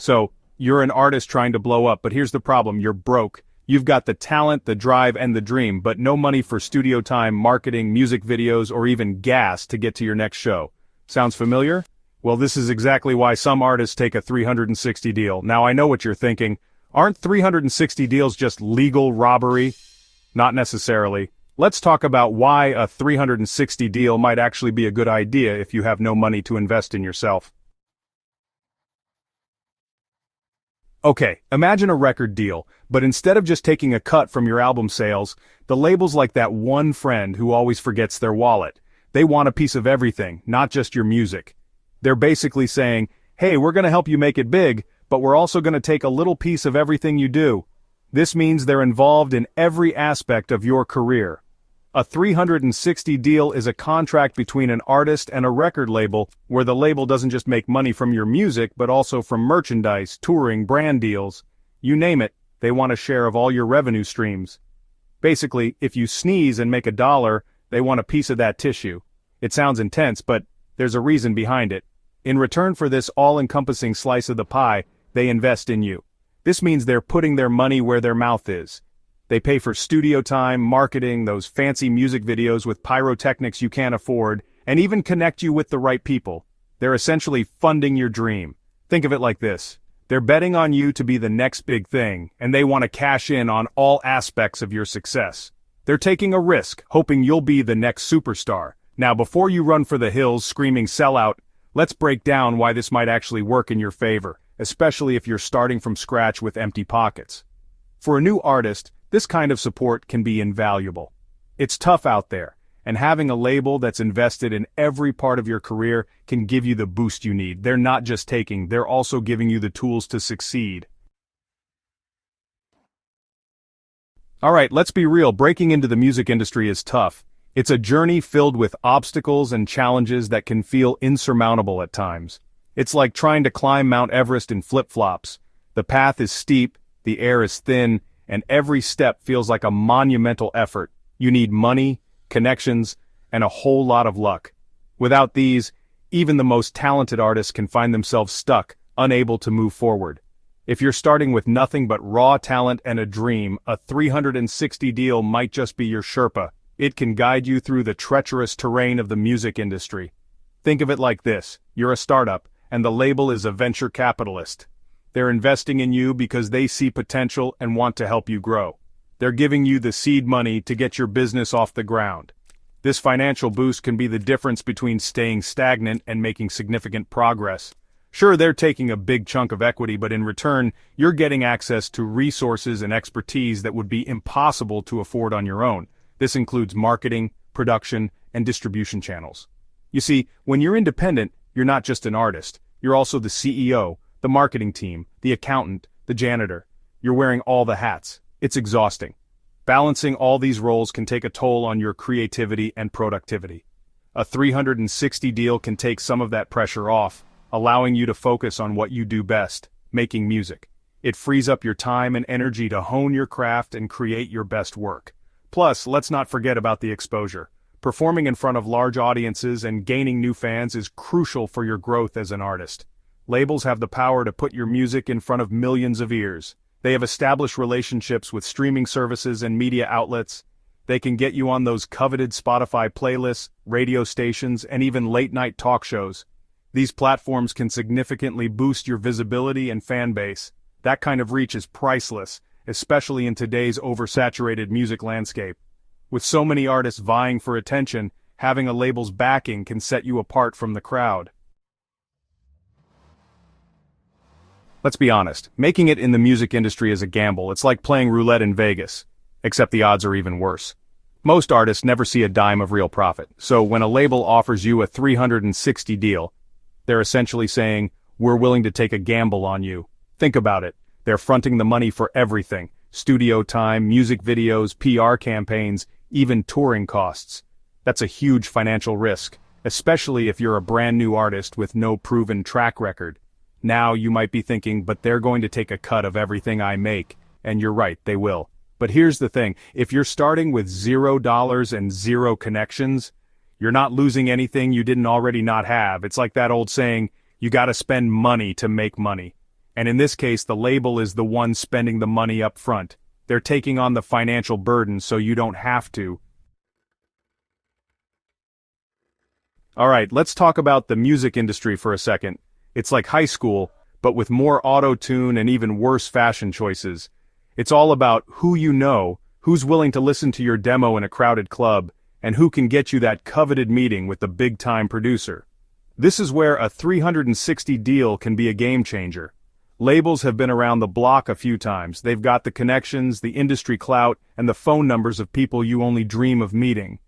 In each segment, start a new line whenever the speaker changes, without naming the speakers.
So, you're an artist trying to blow up, but here's the problem, you're broke. You've got the talent, the drive, and the dream, but no money for studio time, marketing, music videos, or even gas to get to your next show. Sounds familiar? Well, this is exactly why some artists take a 360 deal. Now I know what you're thinking. Aren't 360 deals just legal robbery? Not necessarily. Let's talk about why a 360 deal might actually be a good idea if you have no money to invest in yourself. Okay, imagine a record deal, but instead of just taking a cut from your album sales, the label's like that one friend who always forgets their wallet. They want a piece of everything, not just your music. They're basically saying, hey, we're gonna help you make it big, but we're also gonna take a little piece of everything you do. This means they're involved in every aspect of your career. A 360 deal is a contract between an artist and a record label where the label doesn't just make money from your music but also from merchandise, touring, brand deals. You name it, they want a share of all your revenue streams. Basically, if you sneeze and make $1, they want a piece of that tissue. It sounds intense, but there's a reason behind it. In return for this all-encompassing slice of the pie, they invest in you. This means they're putting their money where their mouth is. They pay for studio time, marketing, those fancy music videos with pyrotechnics you can't afford, and even connect you with the right people. They're essentially funding your dream. Think of it like this. They're betting on you to be the next big thing, and they want to cash in on all aspects of your success. They're taking a risk, hoping you'll be the next superstar. Now, before you run for the hills screaming sellout, let's break down why this might actually work in your favor, especially if you're starting from scratch with empty pockets. For a new artist, this kind of support can be invaluable. It's tough out there, and having a label that's invested in every part of your career can give you the boost you need. They're not just taking, they're also giving you the tools to succeed. Alright, let's be real, breaking into the music industry is tough. It's a journey filled with obstacles and challenges that can feel insurmountable at times. It's like trying to climb Mount Everest in flip-flops. The path is steep, the air is thin, and every step feels like a monumental effort. You need money, connections, and a whole lot of luck. Without these, even the most talented artists can find themselves stuck, unable to move forward. If you're starting with nothing but raw talent and a dream, a 360 deal might just be your Sherpa. It can guide you through the treacherous terrain of the music industry. Think of it like this. You're a startup, and the label is a venture capitalist. They're investing in you because they see potential and want to help you grow. They're giving you the seed money to get your business off the ground. This financial boost can be the difference between staying stagnant and making significant progress. Sure, they're taking a big chunk of equity, but in return, you're getting access to resources and expertise that would be impossible to afford on your own. This includes marketing, production, and distribution channels. You see, when you're independent, you're not just an artist. You're also the CEO, the marketing team, the accountant, the janitor. You're wearing all the hats. It's exhausting. Balancing all these roles can take a toll on your creativity and productivity. A 360 deal can take some of that pressure off, allowing you to focus on what you do best, making music. It frees up your time and energy to hone your craft and create your best work. Plus, let's not forget about the exposure. Performing in front of large audiences and gaining new fans is crucial for your growth as an artist. Labels have the power to put your music in front of millions of ears. They have established relationships with streaming services and media outlets. They can get you on those coveted Spotify playlists, radio stations, and even late-night talk shows. These platforms can significantly boost your visibility and fan base. That kind of reach is priceless, especially in today's oversaturated music landscape. With so many artists vying for attention, having a label's backing can set you apart from the crowd. Let's be honest, making it in the music industry is a gamble. It's like playing roulette in Vegas, except the odds are even worse. Most artists never see a dime of real profit, so when a label offers you a 360 deal, they're essentially saying, we're willing to take a gamble on you. Think about it. They're fronting the money for everything. Studio time, music videos, PR campaigns, even touring costs. That's a huge financial risk, especially if you're a brand new artist with no proven track record. Now you might be thinking, but they're going to take a cut of everything I make. And you're right, they will. But here's the thing, if you're starting with $0 and zero connections, you're not losing anything you didn't already not have. It's like that old saying, you gotta spend money to make money. And in this case, the label is the one spending the money up front. They're taking on the financial burden so you don't have to. Alright, let's talk about the music industry for a second. It's like high school, but with more auto-tune and even worse fashion choices. It's all about who you know, who's willing to listen to your demo in a crowded club, and who can get you that coveted meeting with the big-time producer. This is where a 360 deal can be a game changer. Labels have been around the block a few times. They've got the connections, the industry clout, and the phone numbers of people you only dream of meeting.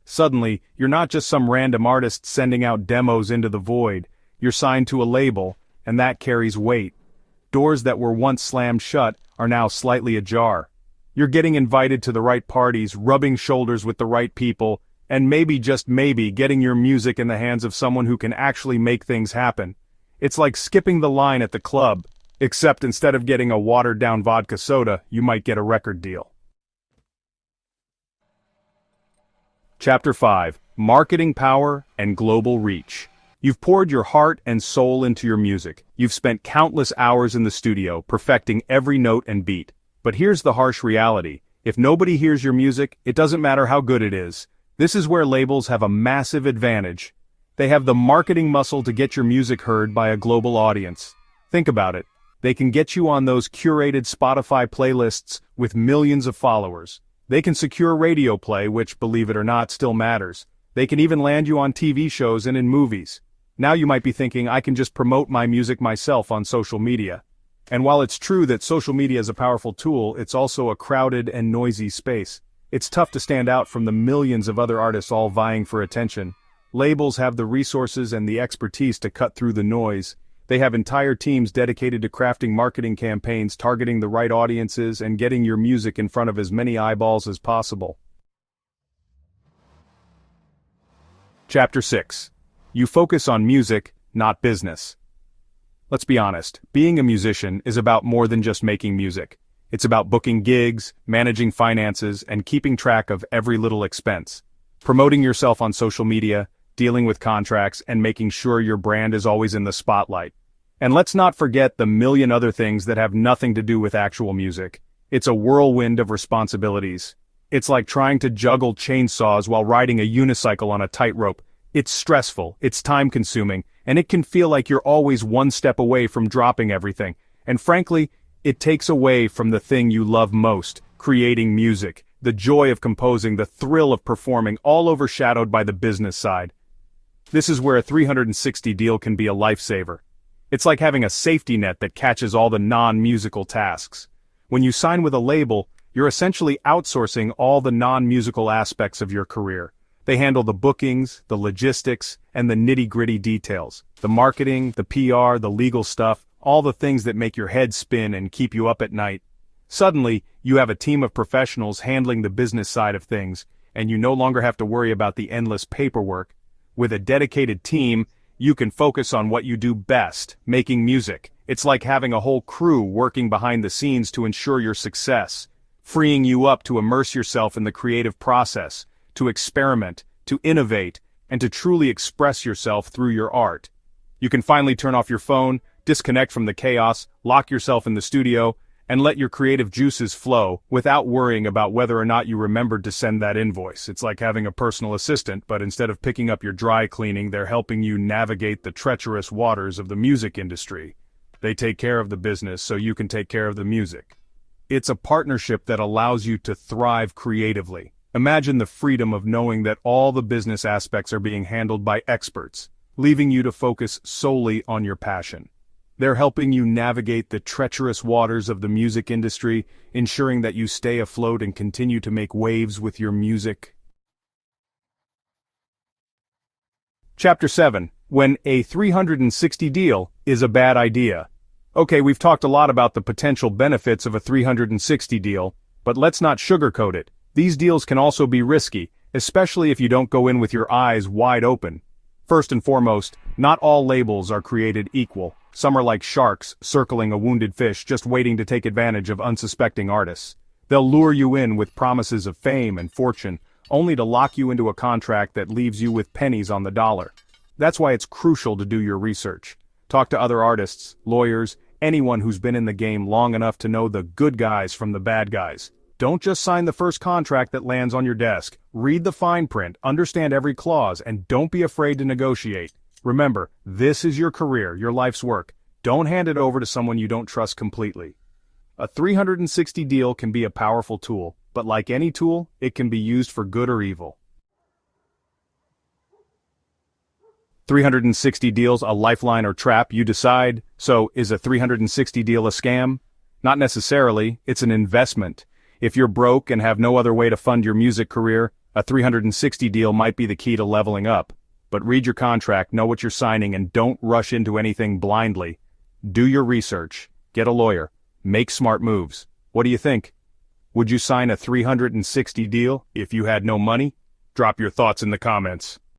Suddenly, you're not just some random artist sending out demos into the void. You're signed to a label, and that carries weight. Doors that were once slammed shut are now slightly ajar. You're getting invited to the right parties, rubbing shoulders with the right people, and maybe, just maybe, getting your music in the hands of someone who can actually make things happen. It's like skipping the line at the club, except instead of getting a watered-down vodka soda, you might get a record deal. Chapter 5. Marketing Power and Global Reach. You've poured your heart and soul into your music. You've spent countless hours in the studio, perfecting every note and beat. But here's the harsh reality. If nobody hears your music, it doesn't matter how good it is. This is where labels have a massive advantage. They have the marketing muscle to get your music heard by a global audience. Think about it. They can get you on those curated Spotify playlists with millions of followers. They can secure radio play, which, believe it or not, still matters. They can even land you on TV shows and in movies. Now you might be thinking, I can just promote my music myself on social media. And while it's true that social media is a powerful tool, it's also a crowded and noisy space. It's tough to stand out from the millions of other artists all vying for attention. Labels have the resources and the expertise to cut through the noise. They have entire teams dedicated to crafting marketing campaigns, targeting the right audiences, and getting your music in front of as many eyeballs as possible. Chapter 6. You focus on music, not business. Let's be honest, being a musician is about more than just making music. It's about booking gigs, managing finances, and keeping track of every little expense. Promoting yourself on social media, dealing with contracts, and making sure your brand is always in the spotlight. And let's not forget the million other things that have nothing to do with actual music. It's a whirlwind of responsibilities. It's like trying to juggle chainsaws while riding a unicycle on a tightrope. It's stressful, it's time-consuming, and it can feel like you're always one step away from dropping everything. And frankly, it takes away from the thing you love most, creating music, the joy of composing, the thrill of performing, all overshadowed by the business side. This is where a 360 deal can be a lifesaver. It's like having a safety net that catches all the non-musical tasks. When you sign with a label, you're essentially outsourcing all the non-musical aspects of your career. They handle the bookings, the logistics, and the nitty-gritty details. The marketing, the PR, the legal stuff, all the things that make your head spin and keep you up at night. Suddenly, you have a team of professionals handling the business side of things, and you no longer have to worry about the endless paperwork. With a dedicated team, you can focus on what you do best, making music. It's like having a whole crew working behind the scenes to ensure your success, freeing you up to immerse yourself in the creative process, to experiment, to innovate, and to truly express yourself through your art. You can finally turn off your phone, disconnect from the chaos, lock yourself in the studio, and let your creative juices flow without worrying about whether or not you remembered to send that invoice. It's like having a personal assistant, but instead of picking up your dry cleaning, they're helping you navigate the treacherous waters of the music industry. They take care of the business so you can take care of the music. It's a partnership that allows you to thrive creatively. Imagine the freedom of knowing that all the business aspects are being handled by experts, leaving you to focus solely on your passion. They're helping you navigate the treacherous waters of the music industry, ensuring that you stay afloat and continue to make waves with your music. Chapter 7. When a 360 deal is a bad idea. Okay, we've talked a lot about the potential benefits of a 360 deal, but let's not sugarcoat it. These deals can also be risky, especially if you don't go in with your eyes wide open. First and foremost, not all labels are created equal. Some are like sharks circling a wounded fish just waiting to take advantage of unsuspecting artists. They'll lure you in with promises of fame and fortune, only to lock you into a contract that leaves you with pennies on the dollar. That's why it's crucial to do your research. Talk to other artists, lawyers, anyone who's been in the game long enough to know the good guys from the bad guys. Don't just sign the first contract that lands on your desk. Read the fine print, understand every clause, and don't be afraid to negotiate. Remember, this is your career, your life's work. Don't hand it over to someone you don't trust completely. A 360 deal can be a powerful tool, but like any tool, it can be used for good or evil. 360 deals a lifeline or trap, you decide. So, is a 360 deal a scam? Not necessarily, it's an investment. If you're broke and have no other way to fund your music career, a 360 deal might be the key to leveling up. But read your contract, know what you're signing, and don't rush into anything blindly. Do your research, get a lawyer, make smart moves. What do you think? Would you sign a 360 deal if you had no money? Drop your thoughts in the comments.